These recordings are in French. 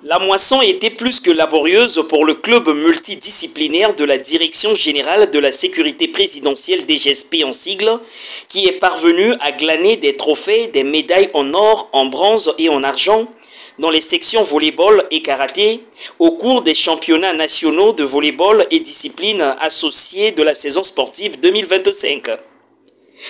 La moisson était plus que laborieuse pour le club multidisciplinaire de la Direction générale de la sécurité présidentielle DGSP en sigle, qui est parvenu à glaner des trophées, des médailles en or, en bronze et en argent dans les sections volleyball et karaté au cours des championnats nationaux de volleyball et disciplines associées de la saison sportive 2025.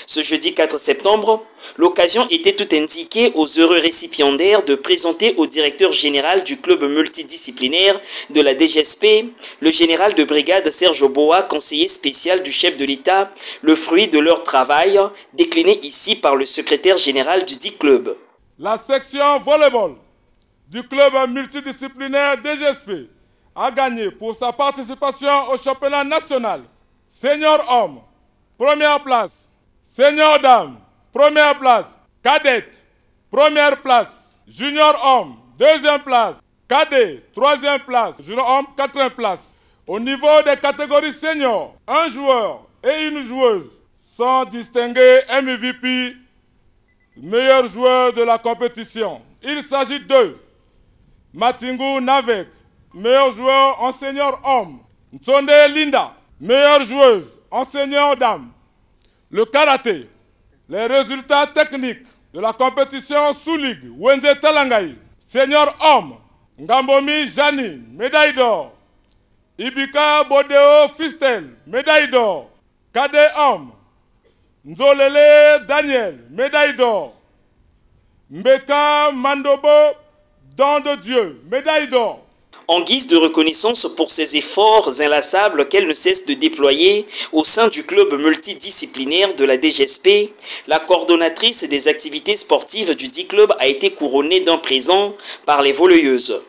Ce jeudi 4 septembre, l'occasion était tout indiquée aux heureux récipiendaires de présenter au directeur général du club multidisciplinaire de la DGSP, le général de brigade Serge Boa, conseiller spécial du chef de l'État, le fruit de leur travail, décliné ici par le secrétaire général du dit club. La section volleyball du club multidisciplinaire DGSP a gagné pour sa participation au championnat national. Senior homme, première place. Senior dame, première place. Cadette, première place. Junior homme, deuxième place. Cadet, troisième place. Junior homme, quatrième place. Au niveau des catégories seniors, un joueur et une joueuse sont distingués MVP, meilleur joueur de la compétition. Il s'agit de Matingu Navek, meilleur joueur en senior homme. Ntsonde Linda, meilleure joueuse en senior dame. Le karaté, les résultats techniques de la compétition sous-ligue, Wenze Talangaï, senior homme, Ngambomi Jani, médaille d'or, Ibika Bodeo Fistel, médaille d'or, cadet homme, Nzolele Daniel, médaille d'or, Mbeka Mandobo, don de Dieu, médaille d'or. En guise de reconnaissance pour ses efforts inlassables qu'elle ne cesse de déployer au sein du club multidisciplinaire de la DGSP, la coordonnatrice des activités sportives du dit club a été couronnée d'un présent par les volleyeuses.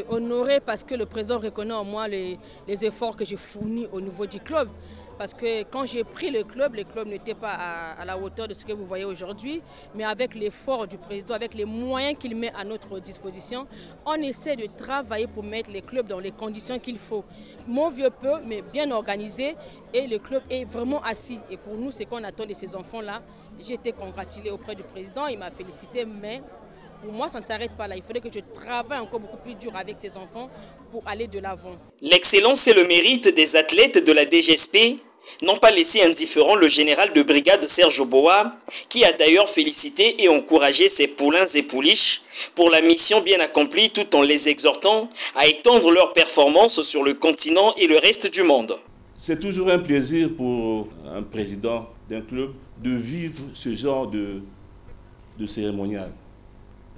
Honorée parce que le président reconnaît en moi les efforts que j'ai fournis au niveau du club. Parce que quand j'ai pris le club n'était pas à la hauteur de ce que vous voyez aujourd'hui. Mais avec l'effort du président, avec les moyens qu'il met à notre disposition, on essaie de travailler pour mettre les clubs dans les conditions qu'il faut. Mon vieux peu, mais bien organisé, et le club est vraiment assis. Et pour nous, c'est qu'on attend de ces enfants-là. J'ai été congratulée auprès du président, il m'a félicité, mais pour moi, ça ne s'arrête pas là. Il faudrait que je travaille encore beaucoup plus dur avec ces enfants pour aller de l'avant. L'excellence et le mérite des athlètes de la DGSP n'ont pas laissé indifférent le général de brigade Serge Boa, qui a d'ailleurs félicité et encouragé ses poulains et pouliches pour la mission bien accomplie tout en les exhortant à étendre leurs performances sur le continent et le reste du monde. C'est toujours un plaisir pour un président d'un club de vivre ce genre de cérémonial.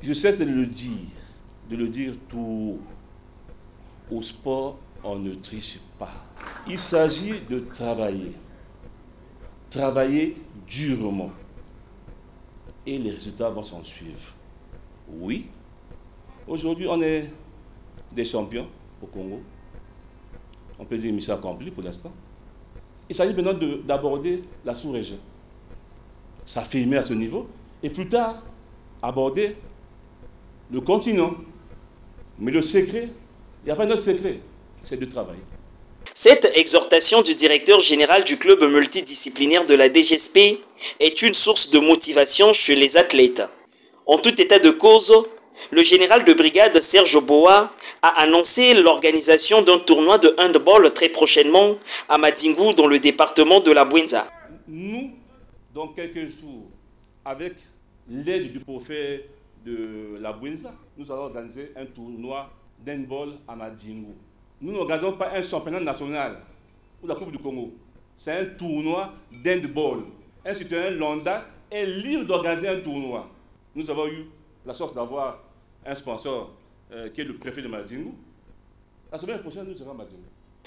Je cesse de le dire tout haut. Au sport, on ne triche pas. Il s'agit de travailler durement. Et les résultats vont s'en suivre. Oui, aujourd'hui, on est des champions au Congo. On peut dire mission accomplie pour l'instant. Il s'agit maintenant d'aborder la sous-région. S'affirmer à ce niveau. Et plus tard, aborder le continent. Mais le secret, il n'y a pas d'autre secret, c'est de travailler. Cette exhortation du directeur général du club multidisciplinaire de la DGSP est une source de motivation chez les athlètes. En tout état de cause, le général de brigade Serge Boa a annoncé l'organisation d'un tournoi de handball très prochainement à Madingu dans le département de la Bouenza. Nous, dans quelques jours, avec l'aide du préfet de la Bouenza, nous allons organiser un tournoi d'handball à Madingu. Nous n'organisons pas un championnat national ou la Coupe du Congo. C'est un tournoi d'handball. Un citoyen lambda est libre d'organiser un tournoi. Nous avons eu la chance d'avoir un sponsor qui est le préfet de Madingu. La semaine prochaine, nous serons à Madingu.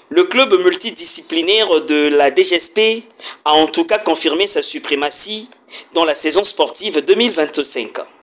Le club multidisciplinaire de la DGSP a en tout cas confirmé sa suprématie dans la saison sportive 2025.